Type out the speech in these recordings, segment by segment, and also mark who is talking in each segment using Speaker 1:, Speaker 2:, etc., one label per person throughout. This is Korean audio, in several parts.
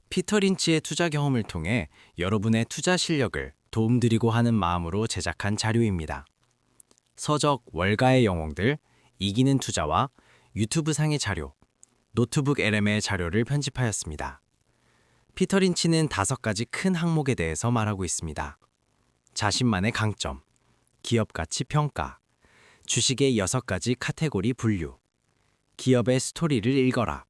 Speaker 1: 피터 린치의 투자 경험을 통해 여러분의 투자 실력을 도움드리고 하는 마음으로 제작한 자료입니다. 서적 월가의 영웅들, 이기는 투자와 유튜브 상의 자료, 노트북 LM의 자료를 편집하였습니다. 피터 린치는 5가지 큰 항목에 대해서 말하고 있습니다. 자신만의 강점, 기업 가치 평가, 주식의 6가지 카테고리 분류, 기업의 스토리를 읽어라,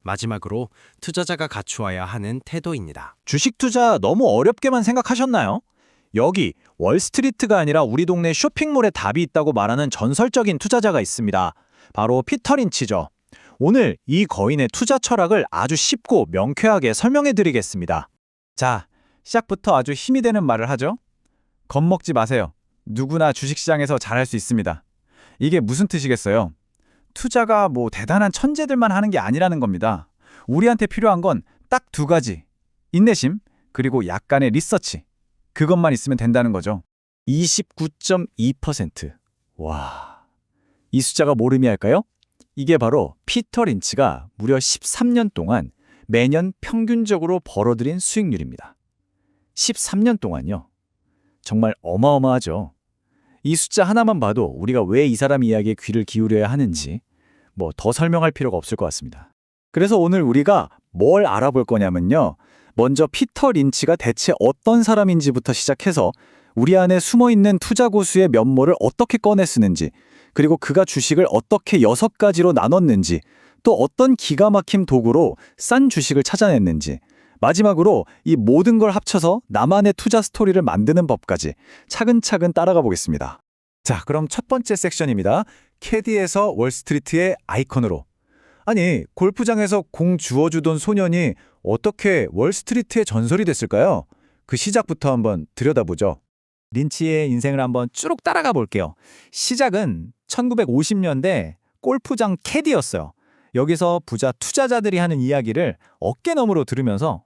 Speaker 1: 마지막으로 투자자가 갖추어야 하는 태도입니다.
Speaker 2: 주식 투자 너무 어렵게만 생각하셨나요? 여기 월스트리트가 아니라 우리 동네 쇼핑몰에 답이 있다고 말하는 전설적인 투자자가 있습니다. 바로 피터 린치죠. 오늘 이 거인의 투자 철학을 아주 쉽고 명쾌하게 설명해 드리겠습니다. 자, 시작부터 아주 힘이 되는 말을 하죠. 겁먹지 마세요. 누구나 주식시장에서 잘할 수 있습니다. 이게 무슨 뜻이겠어요? 투자가 대단한 천재들만 하는 게 아니라는 겁니다. 우리한테 필요한 건 딱 2가지. 인내심, 그리고 약간의 리서치. 그것만 있으면 된다는 거죠. 29.2%. 와, 이 숫자가 뭘 의미할까요? 이게 바로 피터 린치가 무려 13년 동안 매년 평균적으로 벌어들인 수익률입니다. 13년 동안요. 정말 어마어마하죠. 이 숫자 하나만 봐도 우리가 왜 이 사람 이야기에 귀를 기울여야 하는지 더 설명할 필요가 없을 것 같습니다. 그래서 오늘 우리가 뭘 알아볼 거냐면요. 먼저 피터 린치가 대체 어떤 사람인지부터 시작해서 우리 안에 숨어있는 투자 고수의 면모를 어떻게 꺼내 쓰는지, 그리고 그가 주식을 어떻게 6가지로 나눴는지, 또 어떤 기가 막힌 도구로 싼 주식을 찾아냈는지, 마지막으로 이 모든 걸 합쳐서 나만의 투자 스토리를 만드는 법까지 차근차근 따라가 보겠습니다. 자, 그럼 첫 번째 섹션입니다. 캐디에서 월스트리트의 아이콘으로. 아니, 골프장에서 공 주워주던 소년이 어떻게 월스트리트의 전설이 됐을까요? 그 시작부터 한번 들여다보죠. 린치의 인생을 한번 쭉 따라가 볼게요. 시작은 1950년대 골프장 캐디였어요. 여기서 부자 투자자들이 하는 이야기를 어깨너머로 들으면서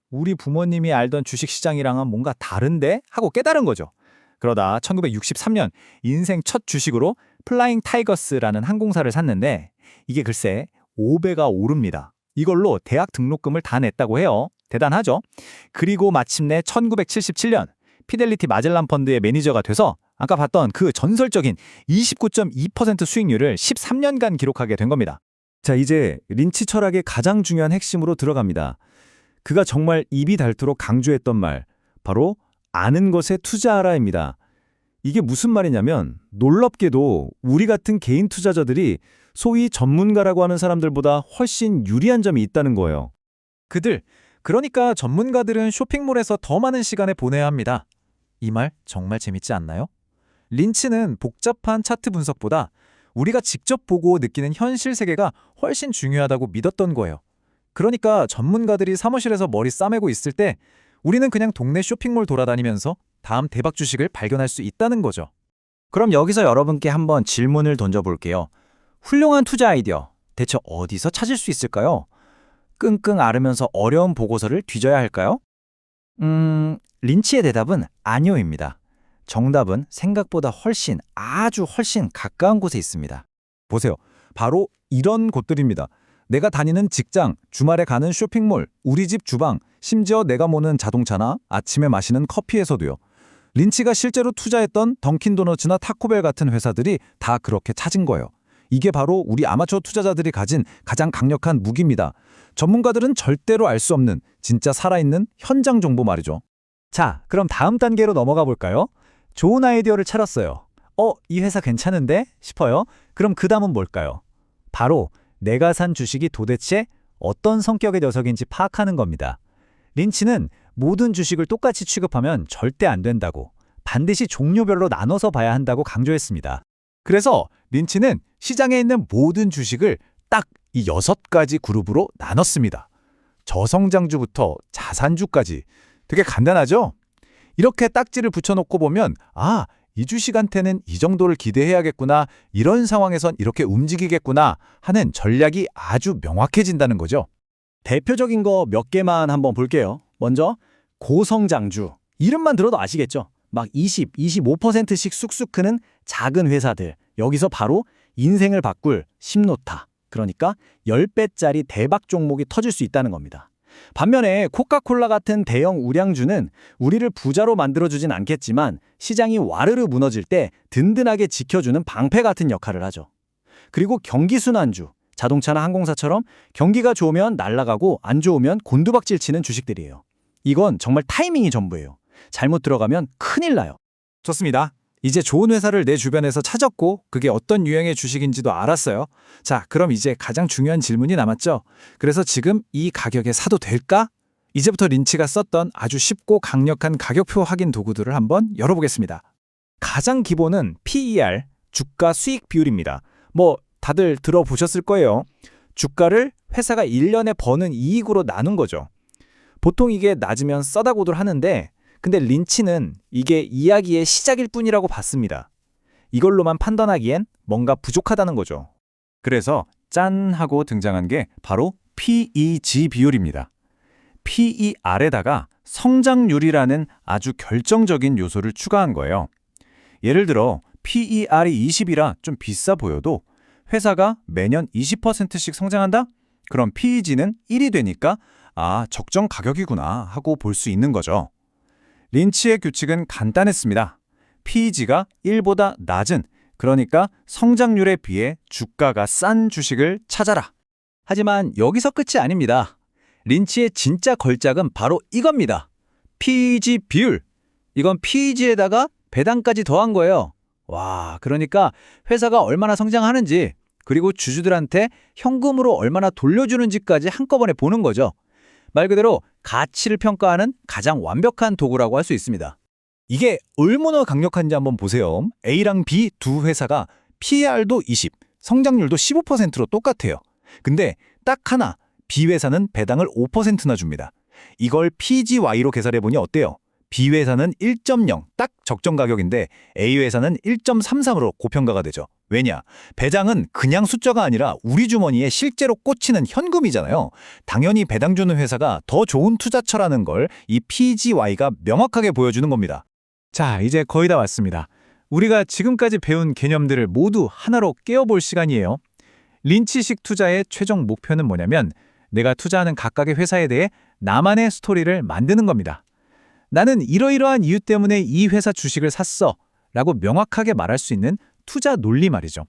Speaker 2: 우리 부모님이 알던 주식시장이랑은 뭔가 다른데? 하고 깨달은 거죠. 그러다 1963년 인생 첫 주식으로 플라잉 타이거스라는 항공사를 샀는데 이게 글쎄 5배가 오릅니다. 이걸로 대학 등록금을 다 냈다고 해요. 대단하죠? 그리고 마침내 1977년 피델리티 마젤란 펀드의 매니저가 돼서 아까 봤던 그 전설적인 29.2% 수익률을 13년간 기록하게 된 겁니다. 자, 이제 린치 철학의 가장 중요한 핵심으로 들어갑니다. 그가 정말 입이 닳도록 강조했던 말, 바로 아는 것에 투자하라입니다. 이게 무슨 말이냐면 놀랍게도 우리 같은 개인 투자자들이 소위 전문가라고 하는 사람들보다 훨씬 유리한 점이 있다는 거예요. 그러니까 전문가들은 쇼핑몰에서 더 많은 시간을 보내야 합니다. 이 말 정말 재밌지 않나요? 린치는 복잡한 차트 분석보다 우리가 직접 보고 느끼는 현실 세계가 훨씬 중요하다고 믿었던 거예요. 그러니까 전문가들이 사무실에서 머리 싸매고 있을 때 우리는 그냥 동네 쇼핑몰 돌아다니면서 다음 대박 주식을 발견할 수 있다는 거죠. 그럼 여기서 여러분께 한번 질문을 던져볼게요. 훌륭한 투자 아이디어, 대체 어디서 찾을 수 있을까요? 끙끙 앓으면서 어려운 보고서를 뒤져야 할까요? 린치의 대답은 아니오입니다. 정답은 생각보다 아주 훨씬 가까운 곳에 있습니다. 보세요. 바로 이런 곳들입니다. 내가 다니는 직장, 주말에 가는 쇼핑몰, 우리 집 주방, 심지어 내가 모는 자동차나 아침에 마시는 커피에서도요. 린치가 실제로 투자했던 던킨도너츠나 타코벨 같은 회사들이 다 그렇게 찾은 거예요. 이게 바로 우리 아마추어 투자자들이 가진 가장 강력한 무기입니다. 전문가들은 절대로 알 수 없는 진짜 살아있는 현장 정보 말이죠. 자, 그럼 다음 단계로 넘어가 볼까요? 좋은 아이디어를 찾았어요. 이 회사 괜찮은데? 싶어요. 그럼 그 다음은 뭘까요? 바로 내가 산 주식이 도대체 어떤 성격의 녀석인지 파악하는 겁니다. 린치는 모든 주식을 똑같이 취급하면 절대 안 된다고, 반드시 종류별로 나눠서 봐야 한다고 강조했습니다. 그래서 린치는 시장에 있는 모든 주식을 딱 이 6가지 그룹으로 나눴습니다. 저성장주부터 자산주까지. 되게 간단하죠? 이렇게 딱지를 붙여놓고 보면 이 주식한테는 이 정도를 기대해야겠구나, 이런 상황에선 이렇게 움직이겠구나 하는 전략이 아주 명확해진다는 거죠. 대표적인 거 몇 개만 한번 볼게요. 먼저 고성장주. 이름만 들어도 아시겠죠? 막 20, 25%씩 쑥쑥 크는 작은 회사들. 여기서 바로 인생을 바꿀 심노타. 그러니까 10배짜리 대박 종목이 터질 수 있다는 겁니다. 반면에 코카콜라 같은 대형 우량주는 우리를 부자로 만들어주진 않겠지만 시장이 와르르 무너질 때 든든하게 지켜주는 방패 같은 역할을 하죠. 그리고 경기순환주, 자동차나 항공사처럼 경기가 좋으면 날아가고 안 좋으면 곤두박질 치는 주식들이에요. 이건 정말 타이밍이 전부예요. 잘못 들어가면 큰일 나요. 좋습니다. 이제 좋은 회사를 내 주변에서 찾았고 그게 어떤 유형의 주식인지도 알았어요. 자, 그럼 이제 가장 중요한 질문이 남았죠. 그래서 지금 이 가격에 사도 될까? 이제부터 린치가 썼던 아주 쉽고 강력한 가격표 확인 도구들을 한번 열어보겠습니다. 가장 기본은 PER, 주가 수익 비율입니다. 다들 들어보셨을 거예요. 주가를 회사가 1년에 버는 이익으로 나눈 거죠. 보통 이게 낮으면 싸다고들 하는데 근데 린치는 이게 이야기의 시작일 뿐이라고 봤습니다. 이걸로만 판단하기엔 뭔가 부족하다는 거죠. 그래서 짠 하고 등장한 게 바로 PEG 비율입니다. PER에다가 성장률이라는 아주 결정적인 요소를 추가한 거예요. 예를 들어 PER이 20이라 좀 비싸 보여도 회사가 매년 20%씩 성장한다? 그럼 PEG는 1이 되니까 적정 가격이구나 하고 볼 수 있는 거죠. 린치의 규칙은 간단했습니다. PEG가 1보다 낮은, 그러니까 성장률에 비해 주가가 싼 주식을 찾아라. 하지만 여기서 끝이 아닙니다. 린치의 진짜 걸작은 바로 이겁니다. PEG 비율. 이건 PEG에다가 배당까지 더한 거예요. 와, 그러니까 회사가 얼마나 성장하는지, 그리고 주주들한테 현금으로 얼마나 돌려주는지까지 한꺼번에 보는 거죠. 말 그대로 가치를 평가하는 가장 완벽한 도구라고 할 수 있습니다. 이게 얼마나 강력한지 한번 보세요. A랑 B 두 회사가 PER도 20, 성장률도 15%로 똑같아요. 근데 딱 하나, B 회사는 배당을 5%나 줍니다. 이걸 PGY로 계산해보니 어때요? B 회사는 1.0, 딱 적정 가격인데 A 회사는 1.33으로 고평가가 되죠. 왜냐? 배당은 그냥 숫자가 아니라 우리 주머니에 실제로 꽂히는 현금이잖아요. 당연히 배당 주는 회사가 더 좋은 투자처라는 걸 이 PGY가 명확하게 보여주는 겁니다. 자, 이제 거의 다 왔습니다. 우리가 지금까지 배운 개념들을 모두 하나로 깨워볼 시간이에요. 린치식 투자의 최종 목표는 뭐냐면 내가 투자하는 각각의 회사에 대해 나만의 스토리를 만드는 겁니다. 나는 이러이러한 이유 때문에 이 회사 주식을 샀어 라고 명확하게 말할 수 있는 투자 논리 말이죠.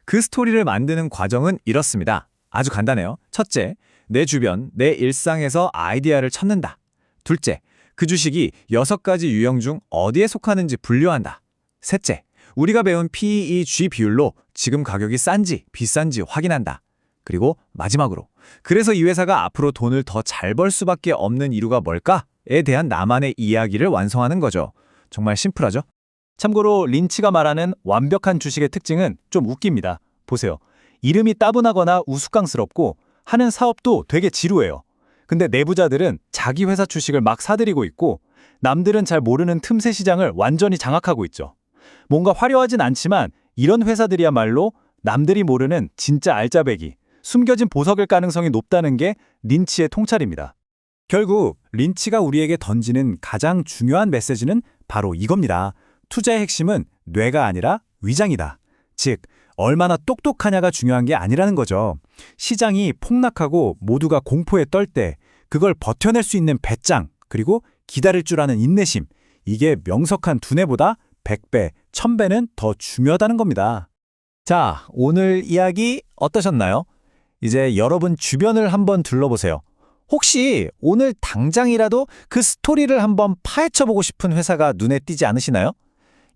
Speaker 2: 그 스토리를 만드는 과정은 이렇습니다. 아주 간단해요. 첫째, 내 주변, 내 일상에서 아이디어를 찾는다. 둘째, 그 주식이 6가지 유형 중 어디에 속하는지 분류한다. 셋째, 우리가 배운 PEG 비율로 지금 가격이 싼지 비싼지 확인한다. 그리고 마지막으로, 그래서 이 회사가 앞으로 돈을 더 잘 벌 수밖에 없는 이유가 뭘까?에 대한 나만의 이야기를 완성하는 거죠. 정말 심플하죠? 참고로 린치가 말하는 완벽한 주식의 특징은 좀 웃깁니다. 보세요. 이름이 따분하거나 우스꽝스럽고 하는 사업도 되게 지루해요. 근데 내부자들은 자기 회사 주식을 막 사들이고 있고 남들은 잘 모르는 틈새 시장을 완전히 장악하고 있죠. 뭔가 화려하진 않지만 이런 회사들이야말로 남들이 모르는 진짜 알짜배기, 숨겨진 보석일 가능성이 높다는 게 린치의 통찰입니다. 결국 린치가 우리에게 던지는 가장 중요한 메시지는 바로 이겁니다. 투자의 핵심은 뇌가 아니라 위장이다. 즉, 얼마나 똑똑하냐가 중요한 게 아니라는 거죠. 시장이 폭락하고 모두가 공포에 떨 때 그걸 버텨낼 수 있는 배짱, 그리고 기다릴 줄 아는 인내심, 이게 명석한 두뇌보다 100배, 1000배는 더 중요하다는 겁니다. 자, 오늘 이야기 어떠셨나요? 이제 여러분 주변을 한번 둘러보세요. 혹시 오늘 당장이라도 그 스토리를 한번 파헤쳐보고 싶은 회사가 눈에 띄지 않으시나요?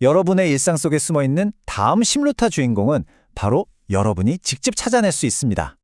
Speaker 2: 여러분의 일상 속에 숨어있는 다음 심루타 주인공은 바로 여러분이 직접 찾아낼 수 있습니다.